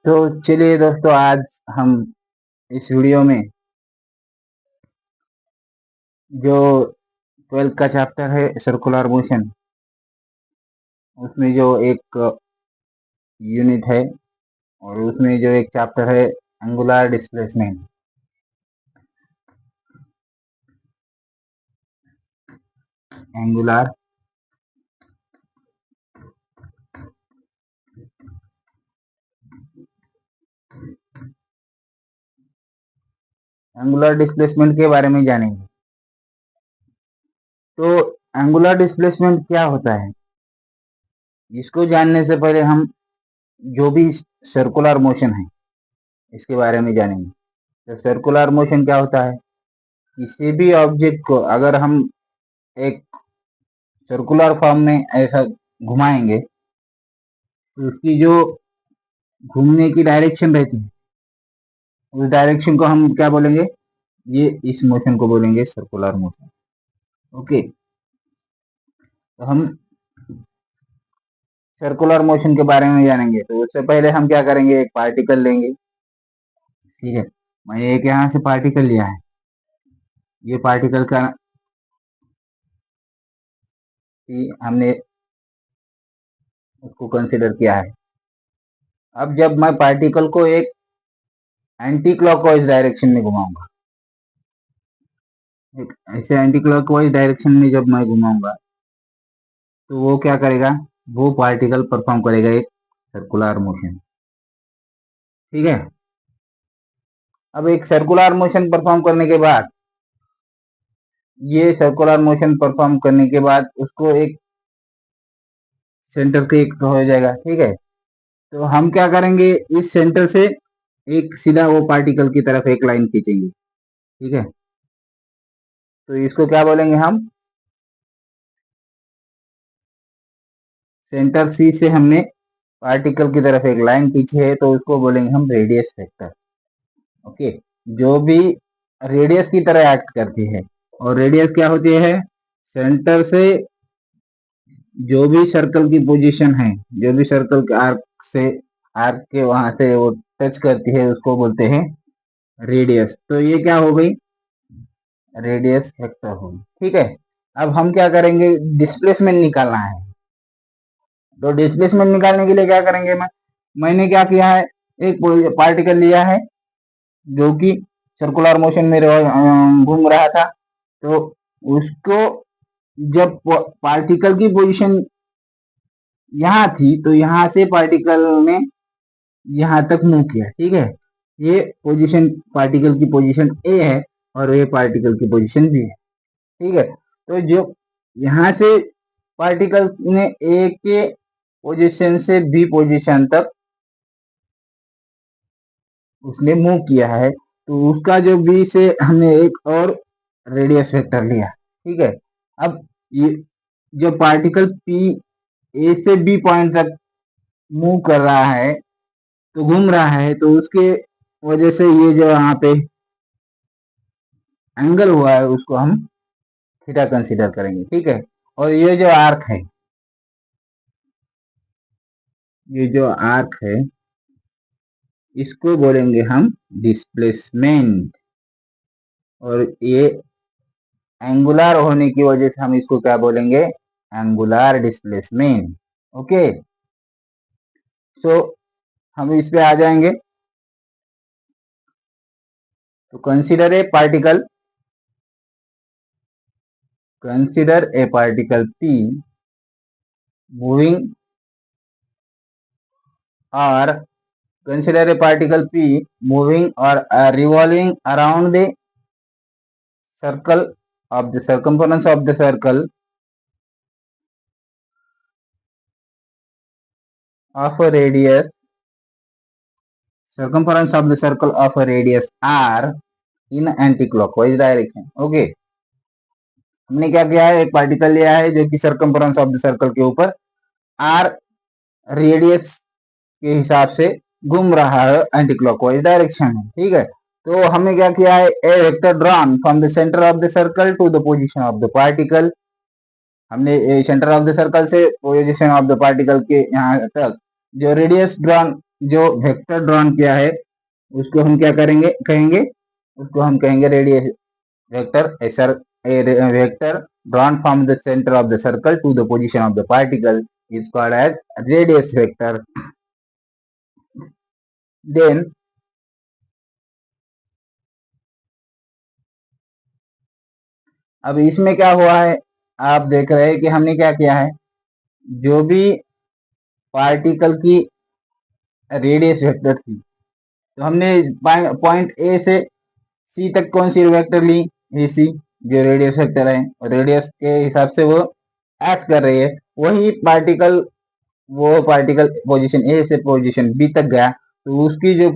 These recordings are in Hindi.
तो चलिए दोस्तों, आज हम इस वीडियो में जो 12th का चैप्टर है सर्कुलर मोशन, उसमें जो एक यूनिट है और उसमें जो एक चैप्टर है angular displacement. Angular angular displacement के बारे में जानेंगे। तो एंगुलर डिस्प्लेसमेंट क्या होता है, इसको जानने से पहले हम जो भी सर्कुलर मोशन है इसके बारे में जानेंगे। तो सर्कुलर मोशन क्या होता है, किसी भी ऑब्जेक्ट को अगर हम एक सर्कुलर फॉर्म में ऐसा घुमाएंगे तो उसकी जो घूमने की डायरेक्शन रहती है, उस डायरेक्शन को हम क्या बोलेंगे, ये इस मोशन को बोलेंगे सर्कुलर मोशन। ओके, तो हम सर्कुलर मोशन के बारे में जानेंगे। तो उससे पहले हम क्या करेंगे, एक पार्टिकल लेंगे। ठीक है, मैंने एक यहाँ से पार्टिकल लिया है, ये पार्टिकल का हमने उसको कंसिडर किया है। अब जब मैं पार्टिकल को एक एंटी क्लॉकवाइज डायरेक्शन में घुमाऊंगा, एक ऐसे एंटी क्लॉकवाइज डायरेक्शन में जब मैं घुमाऊंगा तो वो क्या करेगा, वो पार्टिकल परफॉर्म करेगा एक सर्कुलर मोशन। ठीक है, अब एक सर्कुलर मोशन परफॉर्म करने के बाद, ये सर्कुलर मोशन परफॉर्म करने के बाद उसको एक सेंटर से एक हो जाएगा। ठीक है, तो हम क्या करेंगे, इस सेंटर से एक सीधा वो पार्टिकल की तरफ एक लाइन खींचेंगे। ठीक है, तो इसको क्या बोलेंगे हम, सेंटर सी से हमने पार्टिकल की तरफ एक लाइन खींची है तो उसको बोलेंगे हम रेडियस वेक्टर। ओके, जो भी रेडियस की तरह एक्ट करती है, और रेडियस क्या होती है, सेंटर से जो भी सर्कल की पोजीशन है, जो भी सर्कल के आर्क से आर्क के वहां से वो टच करती है उसको बोलते हैं रेडियस। तो ये क्या हो गई, रेडियस वेक्टर हो गई। ठीक है, अब हम क्या करेंगे, डिस्प्लेसमेंट निकालना है। तो डिस्प्लेसमेंट निकालने के लिए क्या करेंगे, मैंने क्या किया है, एक पार्टिकल लिया है जो कि सर्कुलर मोशन में घूम रहा था। तो उसको जब पार्टिकल की पोजीशन यहाँ थी तो यहाँ से पार्टिकल ने यहाँ तक मूव किया। ठीक है, ये पोजीशन पार्टिकल की पोजीशन ए है और ये पार्टिकल की पोजीशन बी है। ठीक है, तो जो यहाँ से पार्टिकल ने ए के पोजीशन से बी पोजीशन तक उसने मूव किया है, तो उसका जो बी से हमने एक और रेडियस वेक्टर लिया। ठीक है, अब ये जो पार्टिकल पी ए से बी पॉइंट तक मूव कर रहा है, तो घूम रहा है, तो उसके वजह से ये जो यहाँ पे एंगल हुआ है उसको हम थीटा कंसीडर करेंगे। ठीक है, और ये जो आर्क है, ये जो आर्क है इसको बोलेंगे हम डिस्प्लेसमेंट, और ये एंगुलर होने की वजह से हम इसको क्या बोलेंगे, एंगुलर डिस्प्लेसमेंट। ओके, सो हम इस पे आ जाएंगे। तो consider a particle, consider a particle P moving, or consider a particle P moving or revolving around the circle of the circumference of the circle of a radius, circumference of the circle of a radius r in anti-clockwise direction. Okay, हमने क्या किया है, एक पार्टिकल लिया है जो कि सर्कमफरेंस ऑफ द सर्कल के ऊपर r रेडियस के हिसाब से घूम रहा है एंटी क्लॉकवाइज डायरेक्शन में। ठीक है, तो हमने क्या किया है, a vector drawn from the centre of the circle to the position of the particle. हमने सेंटर ऑफ द सर्कल से पोजीशन ऑफ द पार्टिकल के यहाँ तक जो रेडियस ड्रॉन जो वेक्टर ड्रॉन किया है उसको हम क्या कहेंगे, उसको हम कहेंगे radius vector, a vector drawn from the center of the circle to the position of the particle is called as radius vector. Then अब इसमें क्या हुआ है, आप देख रहे हैं कि हमने क्या किया है, जो भी पार्टिकल की रेडियस वेक्टर थी, तो हमने पॉइंट ए से सी तक कौन सी वेक्टर ली, ए सी, जो रेडियस वेक्टर है, और रेडियस के हिसाब से वो एक्ट कर रही है। वही पार्टिकल पोजीशन ए से पोजीशन बी तक गया तो उसकी जो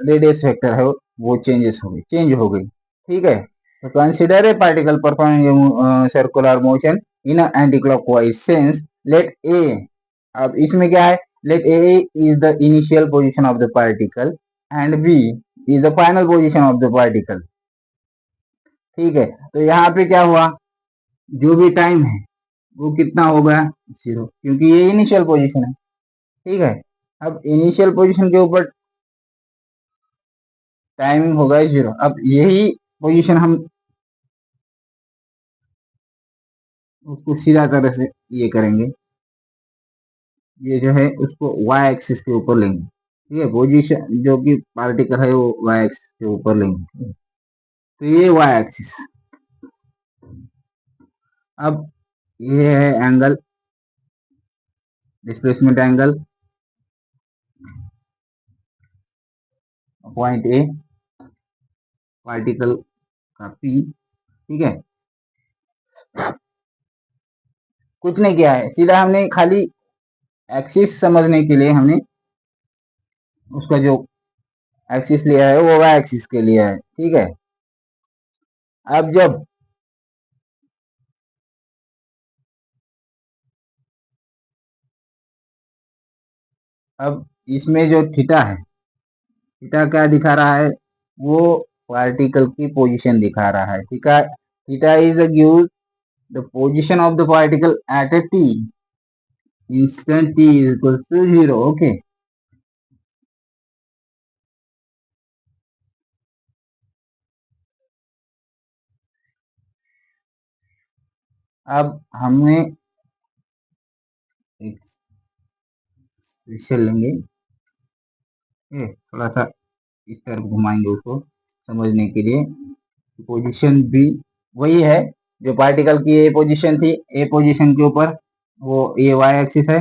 रेडियस वेक्टर है वो चेंज हो गई। ठीक है, तो consider a particle performing circular motion in anticlockwise sense, let A, अब इसमें क्या है, let A is the initial position of the particle and B is the final position of the particle. ठीक है, तो यहाँ पे क्या हुआ, जो भी टाइम है वो कितना हो गया, 0, क्योंकि ये इनिशियल पोजीशन है। ठीक है, अब इनिशियल पोजीशन के ऊपर टाइमिंग होगा 0। अब यही पोजीशन हम उसको सीधा तरह से ये करेंगे, ये जो है उसको y एक्सिस के ऊपर लेंगे। ठीक है, पोजीशन जो कि पार्टिकल है वो y एक्सिस के ऊपर लेंगे, तो ये y एक्सिस। अब ये है angle, displacement angle point A, particle का p। ठीक है, कुछ नहीं किया है, सीधा हमने खाली एक्सिस समझने के लिए हमने उसका जो एक्सिस लिया है वो y एक्सिस के लिया है। ठीक है, अब अब इसमें जो थीटा है, थीटा क्या दिखा रहा है, वो पार्टिकल की पोजीशन दिखा रहा है। Theta theta is give the position of the particle at a t, instant t is equal to 0। Okay, अब हमने एक स्पेशल लेंगे, थोड़ा सा इस तरफ घुमाएंगे उसको समझने के लिए। पोजीशन भी वही है जो पार्टिकल की ए पोजीशन थी, ए पोजीशन के ऊपर वो ए वाई एक्सिस है,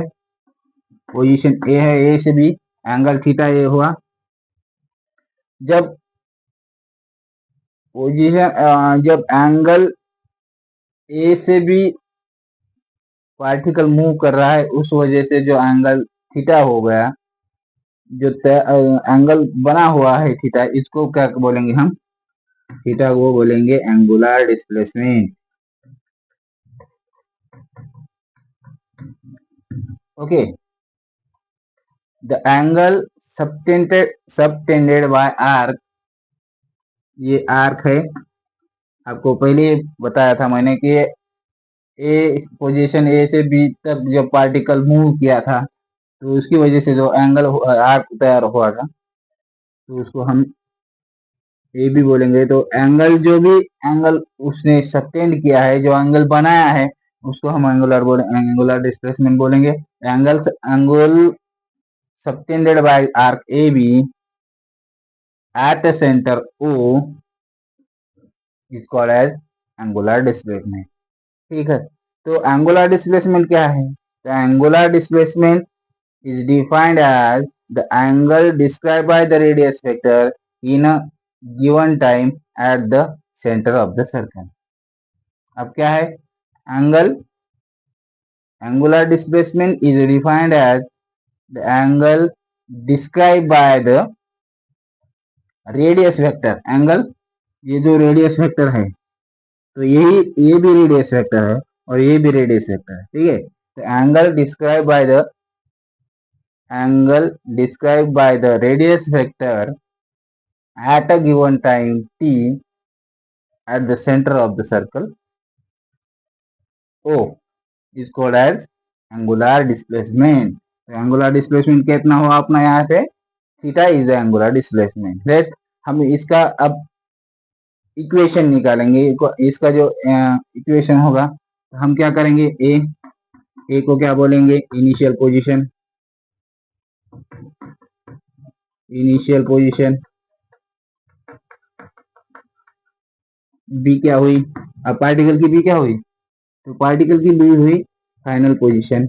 पोजीशन ए है, ए से बी एंगल थीटा ए हुआ। जब पोजीशन जब एंगल ए से बी पार्टिकल मूव कर रहा है, उस वजह से जो एंगल थीटा हो गया, जो एंगल बना हुआ है थीटा, इसको क्या बोलेंगे हम, थीटा वो बोलेंगे angular displacement. Okay, the angle subtended by arc, ये आर्क है, आपको पहले बताया था मैंने कि ए पोजीशन ए से बी तक जब पार्टिकल मूव किया था तो उसकी वजह से जो एंगल आर्क तैयार हुआ था, तो उसको हम ए भी बोलेंगे। तो एंगल जो भी एंगल उसने सबटेंड किया है, जो एंगल बनाया है, उसको हम एंगुलर डिस्प्लेसमेंट बोलेंगे। Angle subtended by arc A B at the centre O is called as angular displacement. ठीक है, तो एंगुलर डिस्प्लेसमेंट क्या है, तो angular displacement is defined as the angle described by the radius vector in a given time at the center of the circle। अब क्या है, angle, angular displacement is defined as the angle described by the radius vector। Angle, ये जो रेडियस वेक्टर है, तो ये भी रेडियस वेक्टर है और ये भी रेडियस वेक्टर है। ठीक है, तो angle described by the radius vector at a given time t at the center of the circle O is called as angular displacement। तो एंगुलर डिस्प्लेसमेंट कितना हुआ अपना यहाँ पे, theta is the angular displacement. Let हम इसका अब इक्वेशन निकालेंगे, इसका जो इक्वेशन होगा तो हम क्या करेंगे, ए को क्या बोलेंगे, initial position, initial position, B क्या हुई, अब पार्टिकल की बी क्या हुई, तो पार्टिकल की बी हुई फाइनल पोजीशन।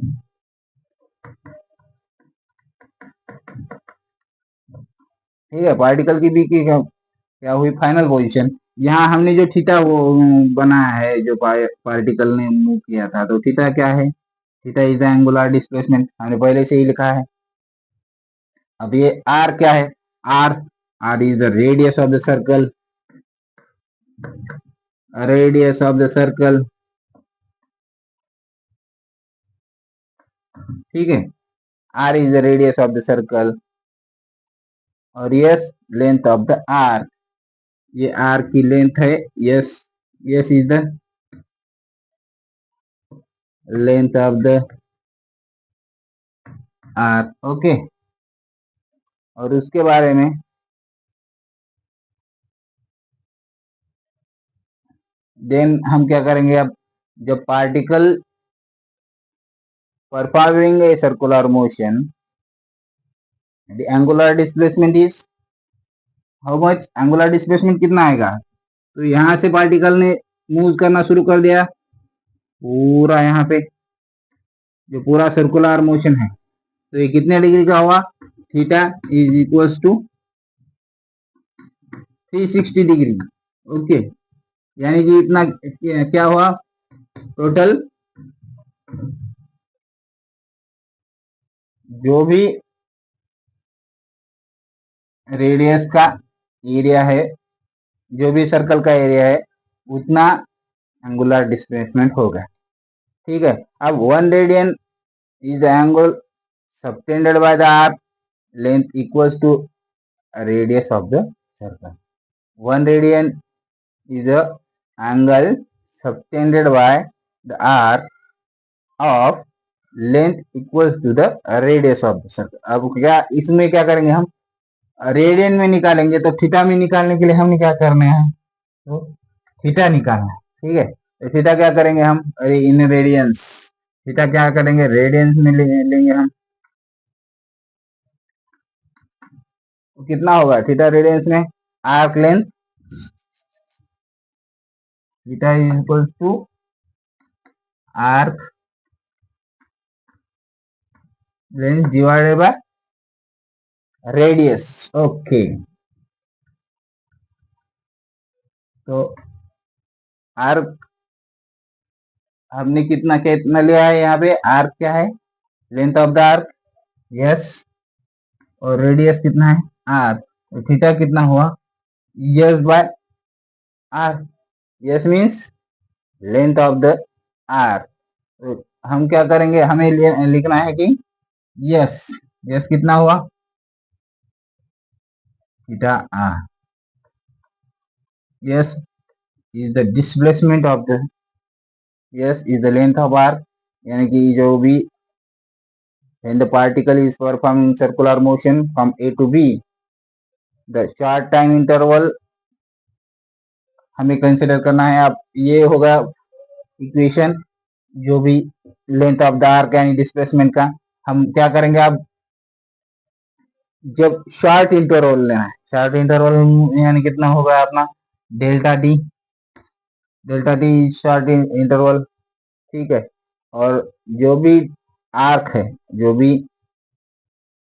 ठीक है, पार्टिकल की बी की क्या हुई, फाइनल पोजीशन। यहाँ हमने जो थीटा वो बनाया है, जो पार्टिकल ने मूव किया था, तो थीटा क्या है, theta is the angular displacement, हमने पहले से ही लिखा है। अब ये आर क्या है, R, R is the radius of the circle, radius of the circle. ठीक है, R is the radius of the circle, और S length of the arc, ये आर्क की लेंथ है, S, S is the length of the arc. Okay, और उसके बारे में देन हम क्या करेंगे, अब जब particle performing a circular motion, the angular displacement is how much, angular displacement कितना आएगा, तो यहां से पार्टिकल ने मूव करना शुरू कर दिया पूरा, यहाँ पे जो पूरा सर्कुलर मोशन है, तो ये कितने डिग्री का हुआ, theta is equals to 360 degree. Okay, यानी कि इतना क्या हुआ, टोटल जो भी रेडियस का एरिया है, जो भी सर्कल का एरिया है, उतना एंगुलर डिस्प्लेसमेंट होगा। ठीक है, अब 1 radian is the angle subtended by the arc, length equals to radius of the circle. 1 radian is the angle subtended by the arc of length equals to the radius of the circle। अब क्या इसमें क्या करेंगे हम, रेडियन में निकालेंगे, तो थीटा में निकालने के लिए हमने क्या करना है, तो थीटा निकालना है। ठीक है, तो थीटा क्या करेंगे हम, अरे इन रेडियंस, थीटा क्या करेंगे, रेडियंस में लेंगे हम, तो कितना होगा थीटा रेडियंस में, arc length, theta is equal to arc length divided by radius. Okay, तो आर्क हमने कितना कितना लिया है, यहाँ पे आर्क क्या है, length of the arc, S, और रेडियस कितना है, आर, तो थीटा कितना हुआ, S by R, S means length of the R. तो हम क्या करेंगे, हमें लिखना है कि यस, यस कितना हुआ, theta R, S is the displacement of the, S is the length of arc, यानी कि जो भी when the particle is performing circular motion from A to B, the short time interval हमें कंसिडर करना है। अब ये होगा इक्वेशन, जो भी लेंथ ऑफ द आर्क यानी डिस्प्लेसमेंट का, हम क्या करेंगे, अब जब शॉर्ट इंटरवल लेना है, शॉर्ट इंटरवल यानी कितना होगा अपना, delta T, delta T short interval. ठीक है, और जो भी आर्क है, जो भी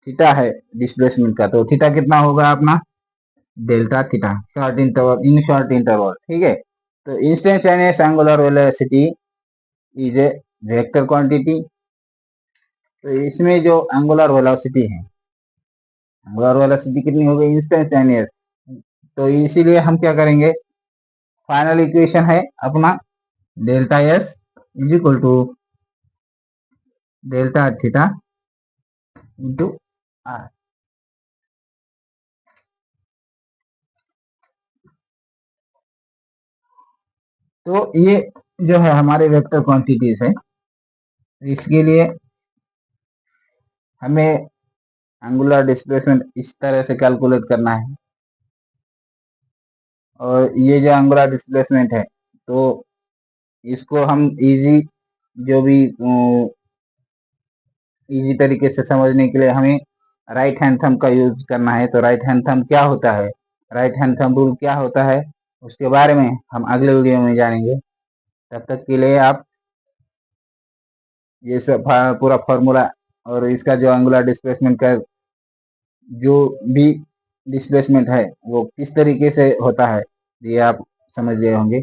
थीटा है डिस्प्लेसमेंट का, तो थीटा कितना होगा अपना, delta theta, short interval, in short interval. ठीक है, तो instantaneous angular velocity is a vector quantity, तो इसमें जो एंगुलर वेलोसिटी है, एंगुलर वेलोसिटी कितनी होगी, इंस्टेंटेनियस, तो इसीलिए हम क्या करेंगे, फाइनल इक्वेशन है अपना delta S is equal to delta theta into R. तो ये जो है हमारे वेक्टर क्वांटिटीज है, इसके लिए हमें एंगुलर डिस्प्लेसमेंट इस तरह से कैलकुलेट करना है। और ये जो एंगुलर डिस्प्लेसमेंट है तो इसको हम जो भी इजी तरीके से समझने के लिए हमें राइट हैंड थंब का यूज करना है। तो राइट हैंड थंब क्या होता है, राइट हैंड थंब रूल क्या होता है, उसके बारे में हम अगले वीडियो में जानेंगे। तब तक के लिए आप ये सब पूरा फॉर्मूला और इसका जो एंगुलर डिस्प्लेसमेंट का जो भी डिस्प्लेसमेंट है वो किस तरीके से होता है ये आप समझ गए होंगे।